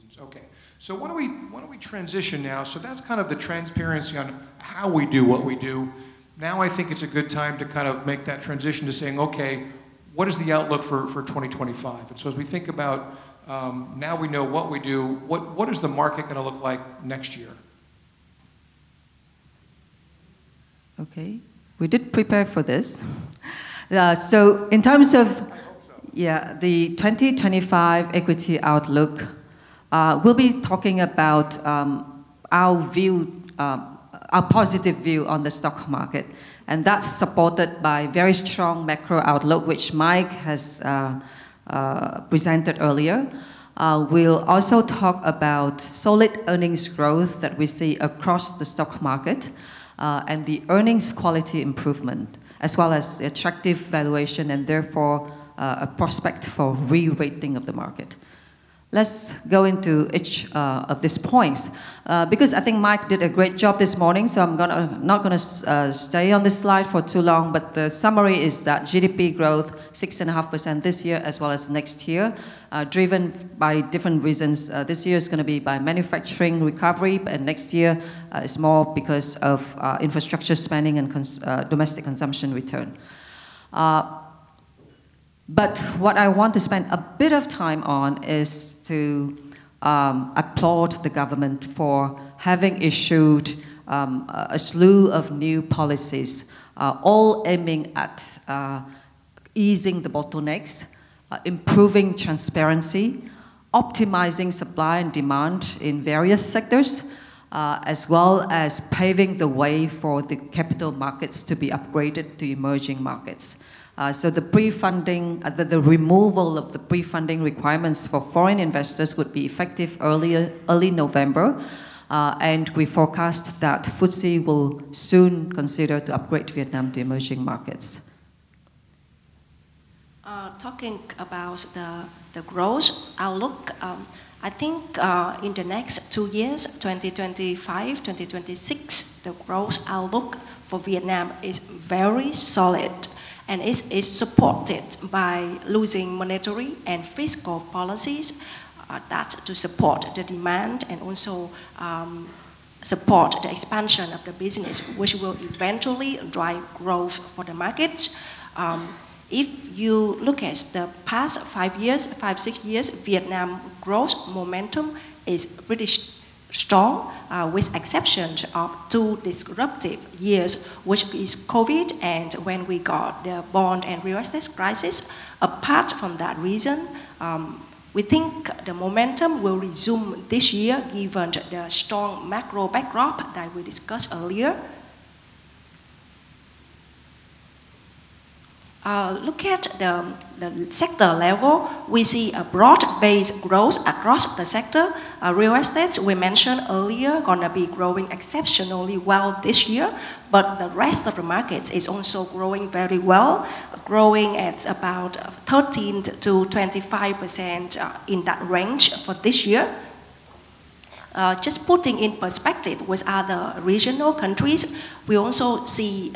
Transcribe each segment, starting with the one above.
reasons. Okay. So why don't we transition now? So that's kind of the transparency on how we do what we do. Now I think it's a good time to kind of make that transition to saying, okay, what is the outlook for 2025? And so as we think about, now we know what we do, what is the market going to look like next year? Okay, we did prepare for this. So in terms of, yeah, the 2025 equity outlook, we'll be talking about our view, our positive view on the stock market. And that's supported by very strong macro outlook, which Mike has presented earlier. We'll also talk about solid earnings growth that we see across the stock market and the earnings quality improvement, as well as attractive valuation and therefore a prospect for re-rating of the market. Let's go into each of these points. Because I think Mike did a great job this morning, so I'm not going to stay on this slide for too long, but the summary is that GDP growth 6.5% this year as well as next year, driven by different reasons. This year is going to be by manufacturing recovery, and next year is more because of infrastructure spending and domestic consumption return. But what I want to spend a bit of time on is to applaud the government for having issued a slew of new policies, all aiming at easing the bottlenecks, improving transparency, optimizing supply and demand in various sectors, as well as paving the way for the capital markets to be upgraded to emerging markets. So the pre-funding, the removal of the pre-funding requirements for foreign investors would be effective early November, and we forecast that FTSE will soon consider to upgrade Vietnam to emerging markets. Talking about the growth outlook, I think in the next 2 years, 2025, 2026, the growth outlook for Vietnam is very solid. And it is supported by losing monetary and fiscal policies that to support the demand and also support the expansion of the business, which will eventually drive growth for the market. If you look at the past 5-6 years, Vietnam growth momentum is pretty strong, with exception of 2 disruptive years, which is COVID and when we got the bond and real estate crisis. Apart from that reason, we think the momentum will resume this year given the strong macro backdrop that we discussed earlier. Look at the sector level, we see a broad-based growth across the sector. Real estate, we mentioned earlier, gonna be growing exceptionally well this year, but the rest of the markets is also growing very well, growing at about 13 to 25% in that range for this year. Just putting in perspective with other regional countries, we also see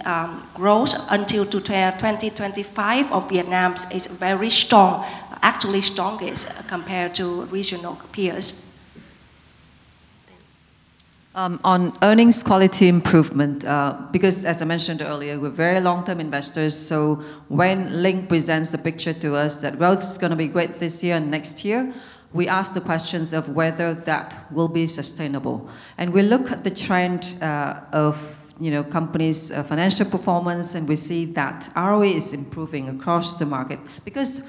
growth until to 2025 of Vietnam is very strong, actually strongest compared to regional peers. On earnings quality improvement, because as I mentioned earlier, we're very long-term investors, so when Linh presents the picture to us that growth is going to be great this year and next year, we ask the questions of whether that will be sustainable. And we look at the trend of companies' financial performance, and we see that ROE is improving across the market because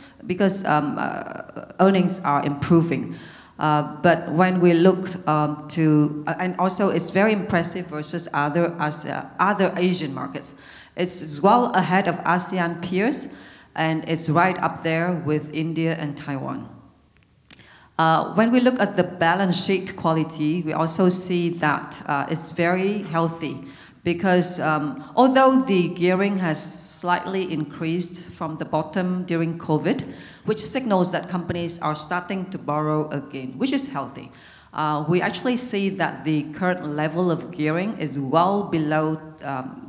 earnings are improving. But when we look and also it's very impressive versus other Asian markets. It's well ahead of ASEAN peers, and it's right up there with India and Taiwan. When we look at the balance sheet quality, we also see that it's very healthy because although the gearing has slightly increased from the bottom during COVID, which signals that companies are starting to borrow again, which is healthy. We actually see that the current level of gearing is well below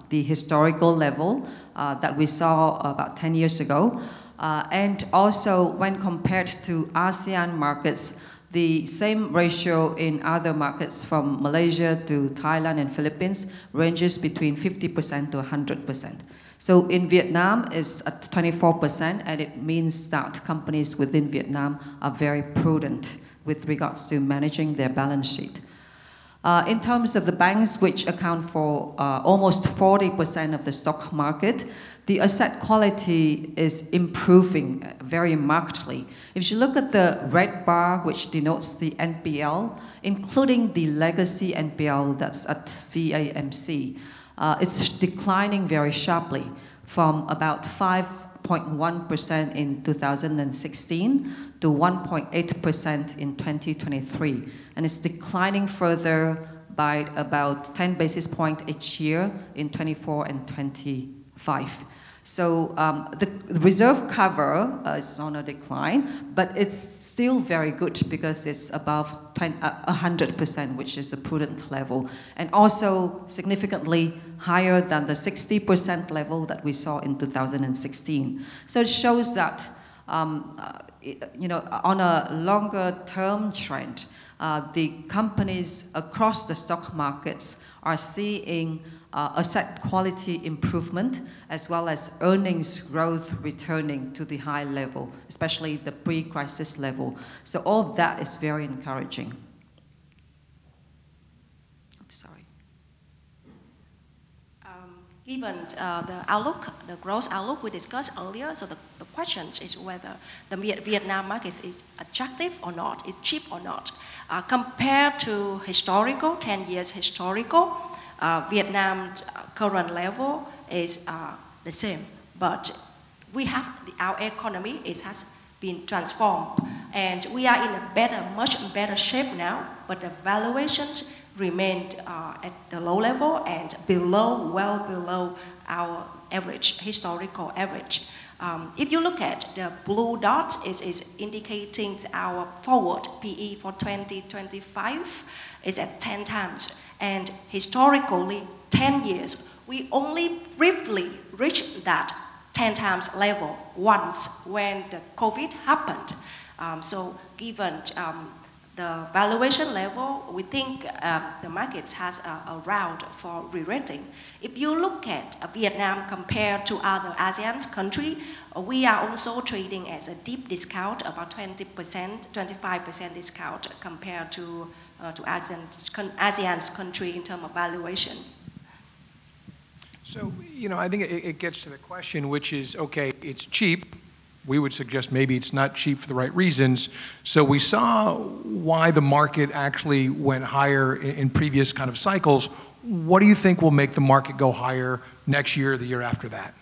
the historical level that we saw about 10 years ago. And also, when compared to ASEAN markets, The same ratio in other markets from Malaysia to Thailand and Philippines ranges between 50% to 100%. So in Vietnam, it's at 24%, and it means that companies within Vietnam are very prudent with regards to managing their balance sheet. In terms of the banks, which account for almost 40% of the stock market, the asset quality is improving very markedly. If you look at the red bar, which denotes the NPL, including the legacy NPL that's at VIETNAMESE, it's declining very sharply from about 5.1% in 2016 to 1.8% in 2023. And it's declining further by about 10 basis points each year in 24 and 25. So the reserve cover is on a decline, but it's still very good because it's above 100%, which is a prudent level, and also significantly higher than the 60% level that we saw in 2016. So it shows that, you know, on a longer term trend, the companies across the stock markets are seeing asset quality improvement as well as earnings growth returning to the high level, especially the pre-crisis level. So all of that is very encouraging. I'm sorry. Given the outlook, the growth outlook we discussed earlier, so the question is whether the Vietnam market is attractive or not, it's cheap or not. Compared to historical, 10 years historical, Vietnam's current level is the same, but we have our economy has been transformed, and we are in a much better shape now. But the valuations remained at the low level and well below our average, historical average. If you look at the blue dot, it is indicating our forward PE for 2025 is at 10 times. And historically, 10 years, we only briefly reached that 10 times level once when the COVID happened. So given the valuation level, we think the market has a round for re-rating. If you look at Vietnam compared to other ASEAN countries, we are also trading as a deep discount, about 20%, 25% discount compared to ASEAN's country in terms of valuation. So, you know, I think it gets to the question, which is, okay, it's cheap. We would suggest maybe it's not cheap for the right reasons. So we saw why the market actually went higher in previous kind of cycles. What do you think will make the market go higher next year or the year after that?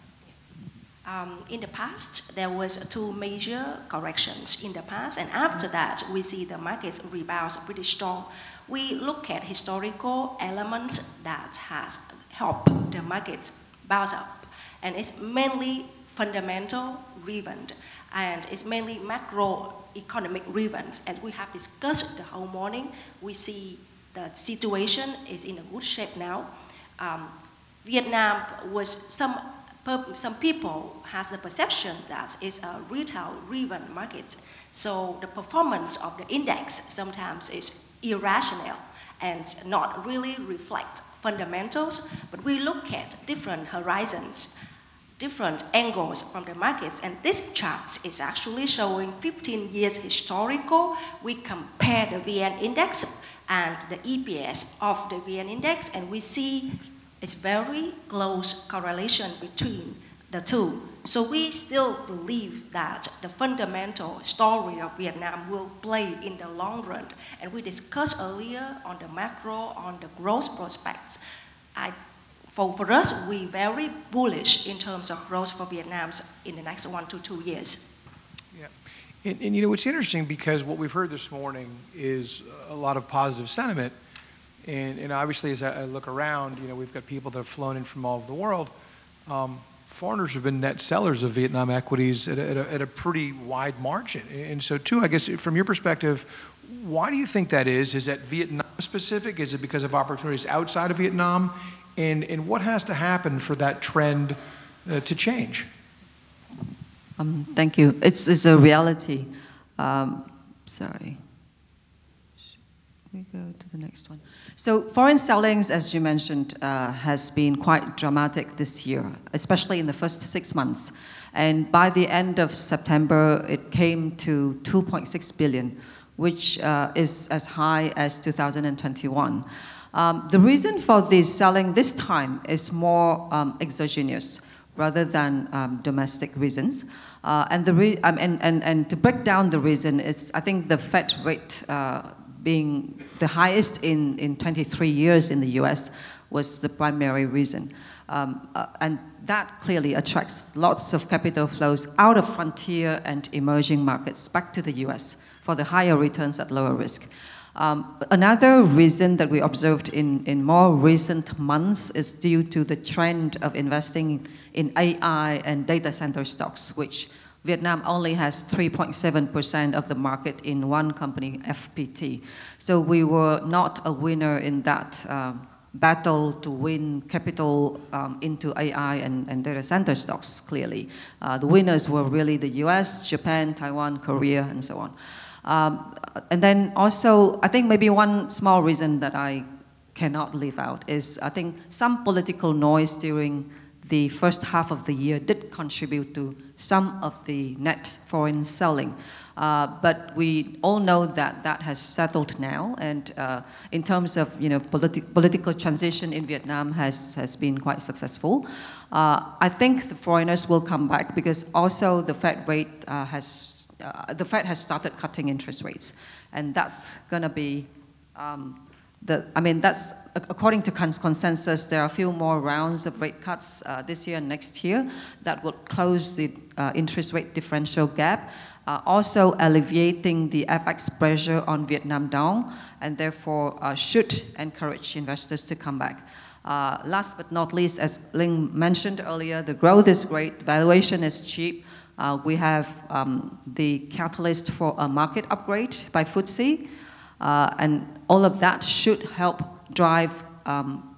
In the past, there was 2 major corrections in the past, and after that, we see the markets rebounds pretty strong. We look at historical elements that has helped the markets bounce up, and it's mainly fundamental driven, and it's mainly macroeconomic driven. As we have discussed the whole morning, we see the situation is in a good shape now. Vietnam was some people has the perception that it's a retail-driven market. So the performance of the index sometimes is irrational and not really reflect fundamentals. But we look at different horizons, different angles from the markets, and this chart is actually showing 15 years historical. We compare the VN index and the EPS of the VN index, and we see it's very close correlation between the two. So we still believe that the fundamental story of Vietnam will play in the long run. And we discussed earlier on the macro, on the growth prospects. For us, we're very bullish in terms of growth for Vietnam in the next 1 to 2 years. Yeah, and you know, it's interesting because what we've heard this morning is a lot of positive sentiment. And obviously, as I look around, you know, we've got people that have flown in from all over the world. Foreigners have been net sellers of Vietnam equities at a pretty wide margin. And so, too, I guess from your perspective, why do you think that is? Is that Vietnam specific? Is it because of opportunities outside of Vietnam? And what has to happen for that trend to change? Thank you. It's a reality. Sorry. go to the next one. So foreign sellings, as you mentioned, has been quite dramatic this year, especially in the first 6 months. And by the end of September, it came to 2.6 billion, which is as high as 2021. The reason for this selling this time is more exogenous rather than domestic reasons. And to break down the reason, it's, I think, the Fed rate being the highest in 23 years in the US was the primary reason. And that clearly attracts lots of capital flows out of frontier and emerging markets back to the US for the higher returns at lower risk. Another reason that we observed in more recent months is due to the trend of investing in AI and data center stocks, which Vietnam only has 3.7% of the market in one company, FPT. So we were not a winner in that battle to win capital into AI and data center stocks, clearly. The winners were really the US, Japan, Taiwan, Korea, and so on. And then also, I think maybe one small reason that I cannot leave out is I think some political noise during the first half of the year did contribute to some of the net foreign selling. But we all know that that has settled now, and in terms of political transition in Vietnam has been quite successful. I think the foreigners will come back because also the Fed rate the Fed has started cutting interest rates, and that's going to be that's according to consensus. There are a few more rounds of rate cuts this year and next year that will close the interest rate differential gap, also alleviating the FX pressure on Vietnam dong, and therefore should encourage investors to come back. Last but not least, as Linh mentioned earlier, the growth is great, valuation is cheap. We have the catalyst for a market upgrade by FTSE, and all of that should help drive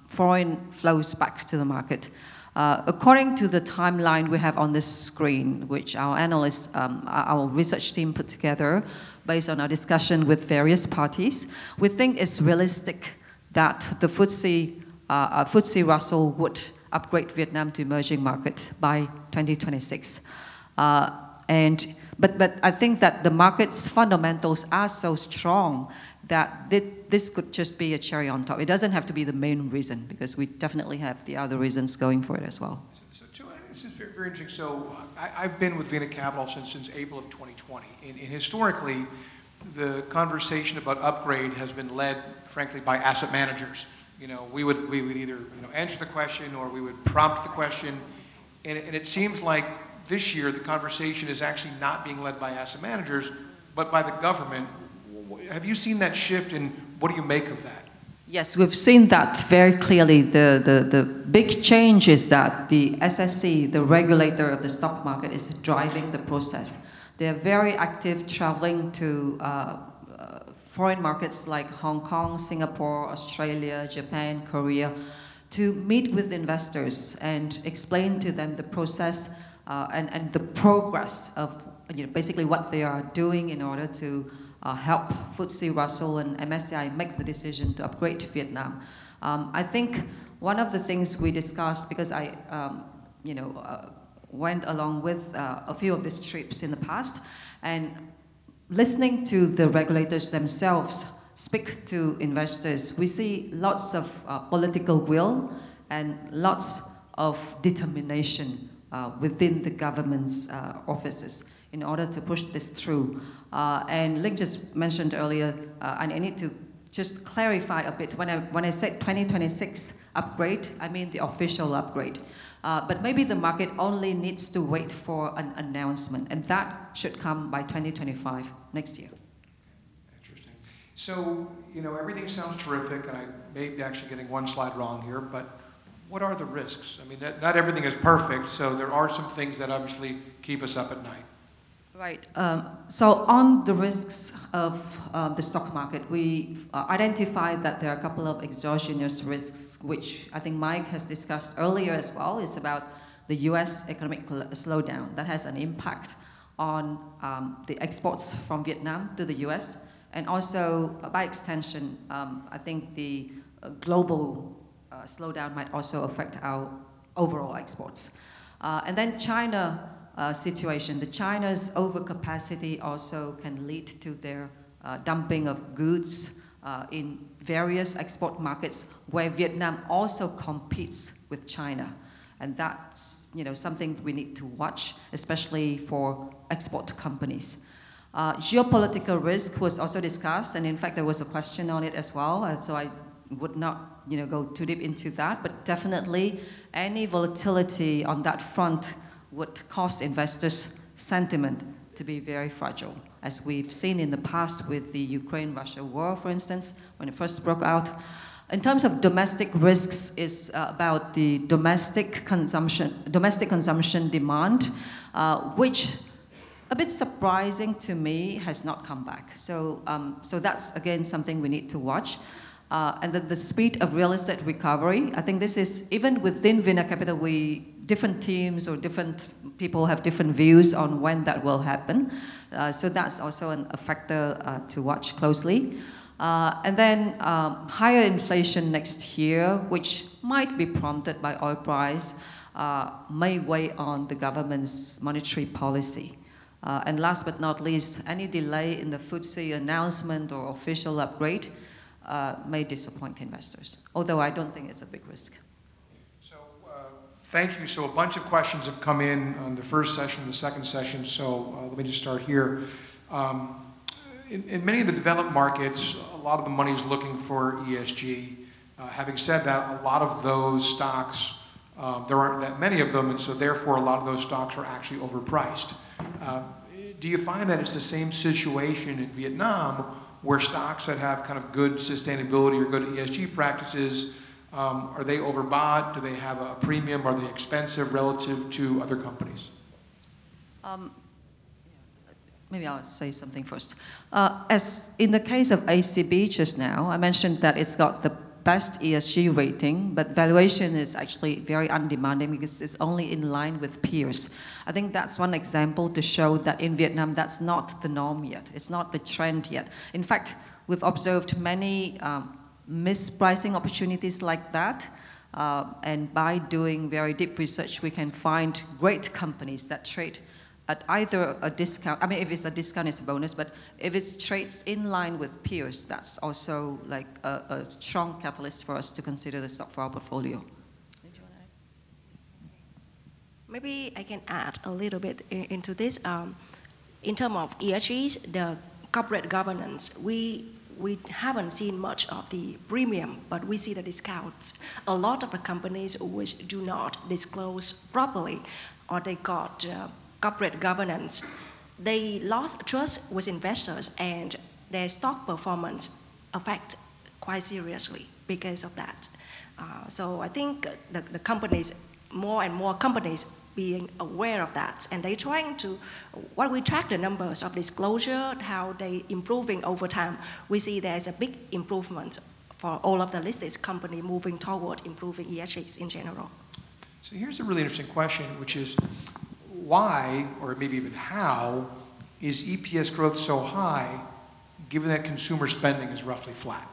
foreign flows back to the market. According to the timeline we have on this screen, which our analysts, our research team put together based on our discussion with various parties, we think it's realistic that the FTSE Russell would upgrade Vietnam to emerging market by 2026. But I think that the market's fundamentals are so strong that this could just be a cherry on top. It doesn't have to be the main reason, because we definitely have the other reasons going for it as well. So this is very, very interesting. So I've been with VinaCapital since April of 2020. And historically, the conversation about upgrade has been led, frankly, by asset managers. We would either answer the question or we would prompt the question. And it seems like this year the conversation is actually not being led by asset managers, but by the government. Have you seen that shift, and what do you make of that? Yes, we've seen that very clearly. The big change is that the SSC, the regulator of the stock market, is driving the process. They're very active, traveling to foreign markets like Hong Kong, Singapore, Australia, Japan, Korea, to meet with investors and explain to them the process and the progress of basically what they are doing in order to help FTSE Russell and MSCI make the decision to upgrade to Vietnam. I think one of the things we discussed, because I went along with a few of these trips in the past, and listening to the regulators themselves speak to investors, we see lots of political will and lots of determination within the government's offices in order to push this through. And Linh just mentioned earlier, and I need to just clarify a bit. When I said 2026 upgrade, I mean the official upgrade. But maybe the market only needs to wait for an announcement, and that should come by 2025, next year. Interesting. So, everything sounds terrific, and I may be actually getting one slide wrong here, but what are the risks? I mean, not everything is perfect, so there are some things that obviously keep us up at night. Right. So on the risks of the stock market, we identified that there are a couple of exogenous risks, which I think Mike has discussed earlier as well. It's about the US economic slowdown that has an impact on the exports from Vietnam to the US And also, by extension, I think the global slowdown might also affect our overall exports. And then China situation. The China's overcapacity also can lead to their dumping of goods in various export markets where Vietnam also competes with China. And that's something we need to watch, especially for export companies. Geopolitical risk was also discussed, and in fact there was a question on it as well, and so I would not go too deep into that, but definitely any volatility on that front would cause investors' sentiment to be very fragile, as we've seen in the past with the Ukraine-Russia war, for instance, when it first broke out. In terms of domestic risks, is about the domestic consumption demand, which, a bit surprising to me, has not come back. So that's again something we need to watch. And the speed of real estate recovery, I think this is, even within VinaCapital, different teams or different people have different views on when that will happen. So that's also a factor to watch closely. And then higher inflation next year, which might be prompted by oil price, may weigh on the government's monetary policy. And last but not least, any delay in the FTSE announcement or official upgrade may disappoint investors, although I don't think it's a big risk. So thank you. So a bunch of questions have come in on the first session, the second session, so let me just start here. In many of the developed markets, a lot of the money is looking for ESG. Having said that, a lot of those stocks, there aren't that many of them, and so therefore a lot of those stocks are actually overpriced. Do you find that it's the same situation in Vietnam, where stocks that have kind of good sustainability or good ESG practices, are they overbought? Do they have a premium? Are they expensive relative to other companies? Maybe I'll say something first. As in the case of ACB just now, I mentioned that it's got the best ESG rating, but valuation is actually very undemanding because it's only in line with peers. I think that's one example to show that in Vietnam, that's not the norm yet. It's not the trend yet. In fact, we've observed many mispricing opportunities like that. And by doing very deep research, we can find great companies that trade at either a discount. I mean, if it's a discount, it's a bonus, but if it trades in line with peers, that's also like a strong catalyst for us to consider the stock for our portfolio. Maybe I can add a little bit into this. In terms of ESG, the corporate governance, we haven't seen much of the premium, but we see the discounts. A lot of the companies which do not disclose properly, or they got corporate governance, they lost trust with investors, and their stock performance affect quite seriously because of that. So I think the companies, more and more companies being aware of that, and they're trying to, while we track the numbers of disclosure, how they improving over time, we see there's a big improvement for all of the listed companies moving toward improving ESGs in general. So here's a really interesting question, which is, why, or maybe even how, is EPS growth so high, given that consumer spending is roughly flat?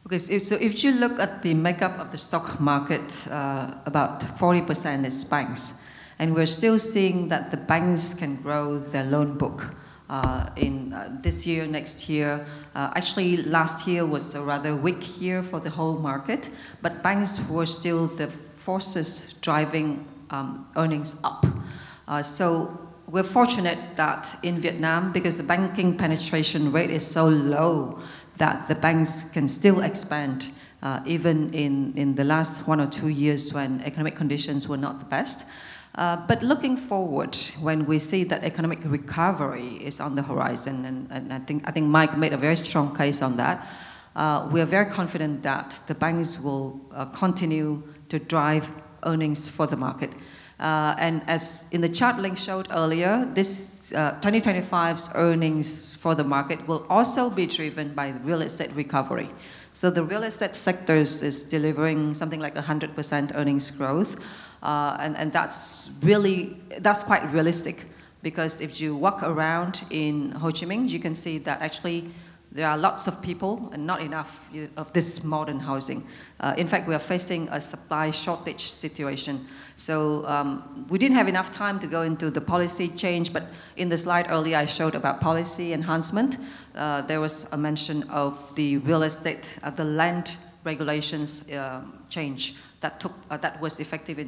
Okay, so if you look at the makeup of the stock market, about 40% is banks. And we're still seeing that the banks can grow their loan book in this year, next year. Actually, last year was a rather weak year for the whole market, but banks were still the forces driving earnings up. So we're fortunate that in Vietnam, because the banking penetration rate is so low, that the banks can still expand even in the last 1 or 2 years when economic conditions were not the best. But looking forward, when we see that economic recovery is on the horizon, and I think Mike made a very strong case on that, we are very confident that the banks will continue to drive earnings for the market. And as in the chart Linh showed earlier, this 2025's earnings for the market will also be driven by real estate recovery. So the real estate sectors is delivering something like 100% earnings growth, and that's quite realistic. because if you walk around in Ho Chi Minh, you can see that actually there are lots of people and not enough of this modern housing. In fact, we are facing a supply shortage situation. So we didn't have enough time to go into the policy change, but in the slide earlier I showed about policy enhancement. There was a mention of the real estate, the land regulations change that was effective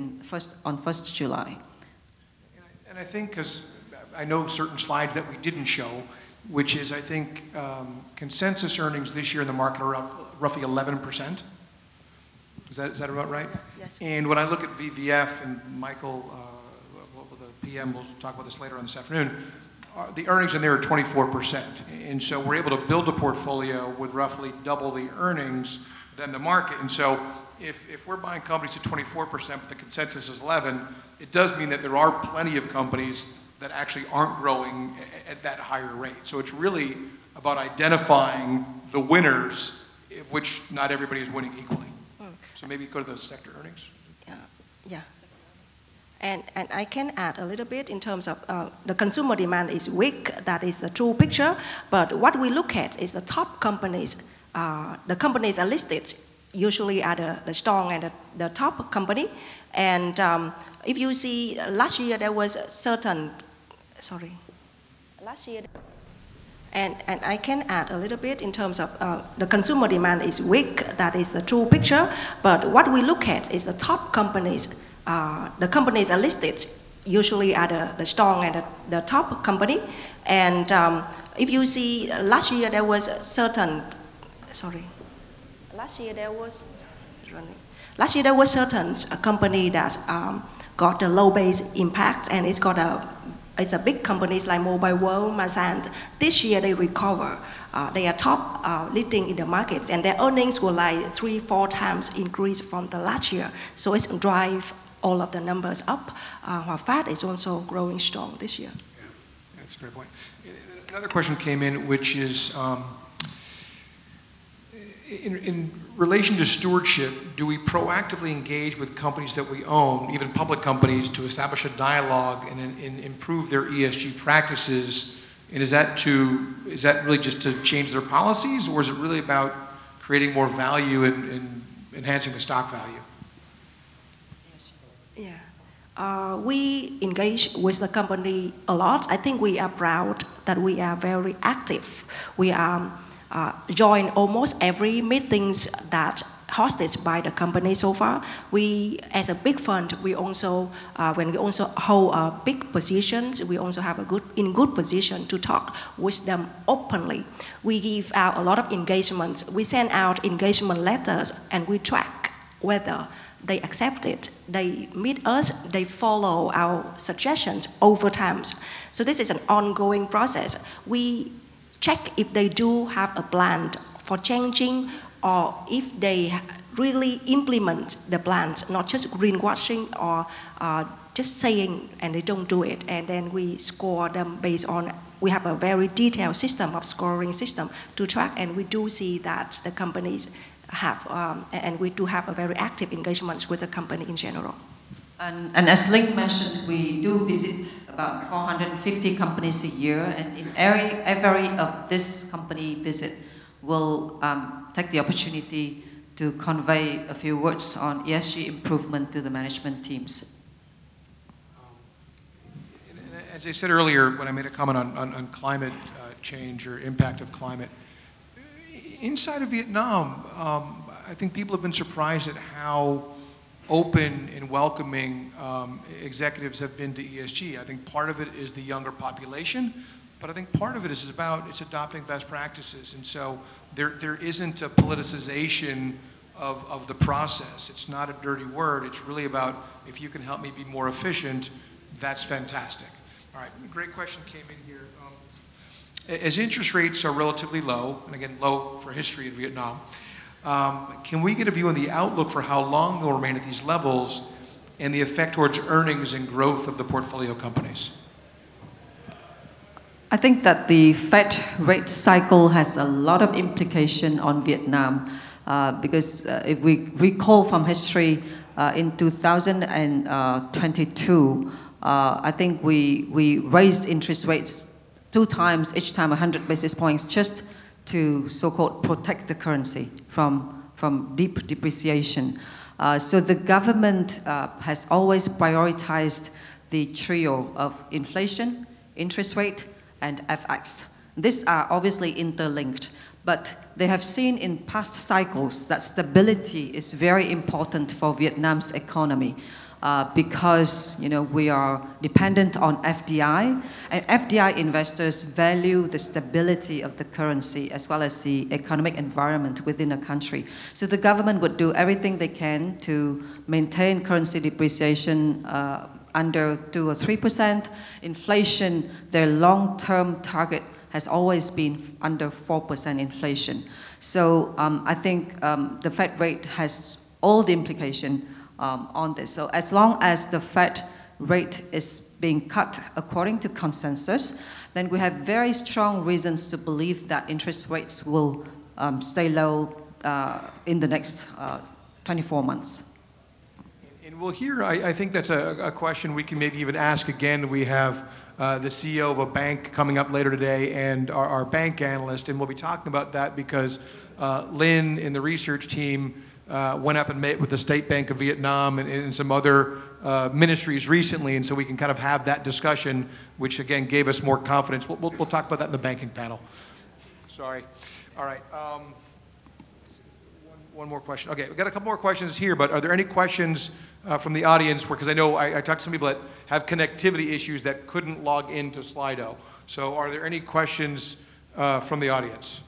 on 1st July. And I think, because I know certain slides that we didn't show, which is, I think, consensus earnings this year in the market are up roughly 11%. Is that about right? Yes. And when I look at VVF, and Michael, the PM, will talk about this later on this afternoon, the earnings in there are 24%. And so we're able to build a portfolio with roughly double the earnings than the market. And so if we're buying companies at 24%, but the consensus is 11, it does mean that there are plenty of companies that actually aren't growing at that higher rate. So it's really about identifying the winners, which not everybody is winning equally. So maybe go to the sector earnings. Yeah. And I can add a little bit in terms of the consumer demand is weak. That is the true picture. But what we look at is the top companies. The companies are listed usually are the strong and the top company. And if you see last year there was a certain, last year, and I can add a little bit in terms of the consumer demand is weak. That is the true picture. But what we look at is the top companies. The companies are listed usually are the strong and the top company. And if you see last year there was a certain, last year there was certain company that got a low base impact, and it's a big companies like Mobile World, Masan. This year they recover. They are top leading in the markets, and their earnings were like 3-4 times increase from the last year. So it's drive all of the numbers up. While FAT is also growing strong this year. Yeah, that's a fair point. Another question came in, which is, in relation to stewardship, do we proactively engage with companies that we own, even public companies, to establish a dialogue and improve their ESG practices? And is that really just to change their policies, or is it really about creating more value and enhancing the stock value? Yeah. We engage with the company a lot. I think we are proud that we are very active. We join almost every meetings that hosted by the company so far. We, as a big fund, we also, when we also hold big positions, we also have in good position to talk with them openly. We give out a lot of engagements. We send out engagement letters, and we track whether they accept it, they meet us, they follow our suggestions over time. So this is an ongoing process. We check if they do have a plan for changing, or if they really implement the plans, not just greenwashing or just saying and they don't do it. And then we score them based on, we have a very detailed system of scoring system to track, and we do see that the companies have, and we do have a very active engagement with the company in general. And as Linh mentioned, we do visit about 450 companies a year, and in every of this company visit, we'll take the opportunity to convey a few words on ESG improvement to the management teams. As I said earlier, when I made a comment on climate change or impact of climate, inside of Vietnam, I think people have been surprised at how open and welcoming executives have been to ESG. I think part of it is the younger population, but I think part of it is it's adopting best practices. And so there isn't a politicization of the process. It's not a dirty word. It's really about, if you can help me be more efficient, that's fantastic. All right, great question came in here. As interest rates are relatively low, and again, low for history in Vietnam, can we get a view on the outlook for how long they'll remain at these levels and the effect towards earnings and growth of the portfolio companies? I think that the Fed rate cycle has a lot of implication on Vietnam because if we recall from history, in 2022, I think we raised interest rates 2 times, each time 100 basis points, just to so-called protect the currency from deep depreciation. So the government has always prioritized the trio of inflation, interest rate, and FX. These are obviously interlinked, but they have seen in past cycles that stability is very important for Vietnam's economy. Because we are dependent on FDI, and FDI investors value the stability of the currency as well as the economic environment within a country. So the government would do everything they can to maintain currency depreciation under 2 or 3%. Inflation, their long-term target has always been under 4% inflation. So I think the Fed rate has all the implication on this. So as long as the Fed rate is being cut according to consensus, then we have very strong reasons to believe that interest rates will stay low in the next 24 months. And we'll hear, I think that's a question we can maybe even ask again. We have the CEO of a bank coming up later today and our bank analyst, and we'll be talking about that because Linh in the research team went up and met with the State Bank of Vietnam and some other ministries recently, and so we can kind of have that discussion, which again gave us more confidence. We'll talk about that in the banking panel. Sorry. All right. One more question. Okay, we've got a couple more questions here, but are there any questions from the audience? Because I know I talked to some people that have connectivity issues that couldn't log into Slido. So are there any questions from the audience?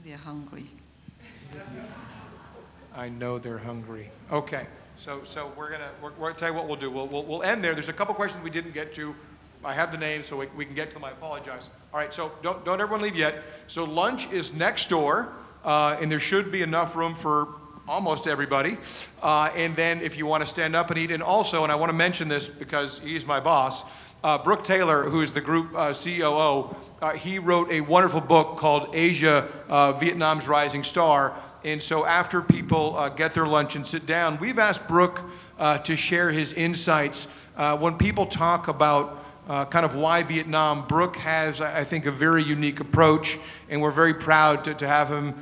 They're hungry. I know they're hungry. Okay, so we're gonna tell you what we'll do. We'll end there. There's a couple questions we didn't get to. I have the names, so we can get to them. I apologize. All right, so don't everyone leave yet. So lunch is next door, and there should be enough room for almost everybody. And then if you want to stand up and eat, and also, and I want to mention this because he's my boss. Brooke Taylor, who is the group COO, he wrote a wonderful book called Asia, Vietnam's Rising Star. And so after people get their lunch and sit down, we've asked Brooke to share his insights. When people talk about kind of why Vietnam, Brooke has, I think, a very unique approach, and we're very proud to have him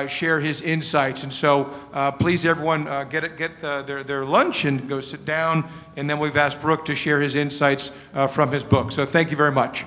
share his insights. And so please, everyone, get their lunch and go sit down. And then we've asked Brooke to share his insights from his book. So thank you very much.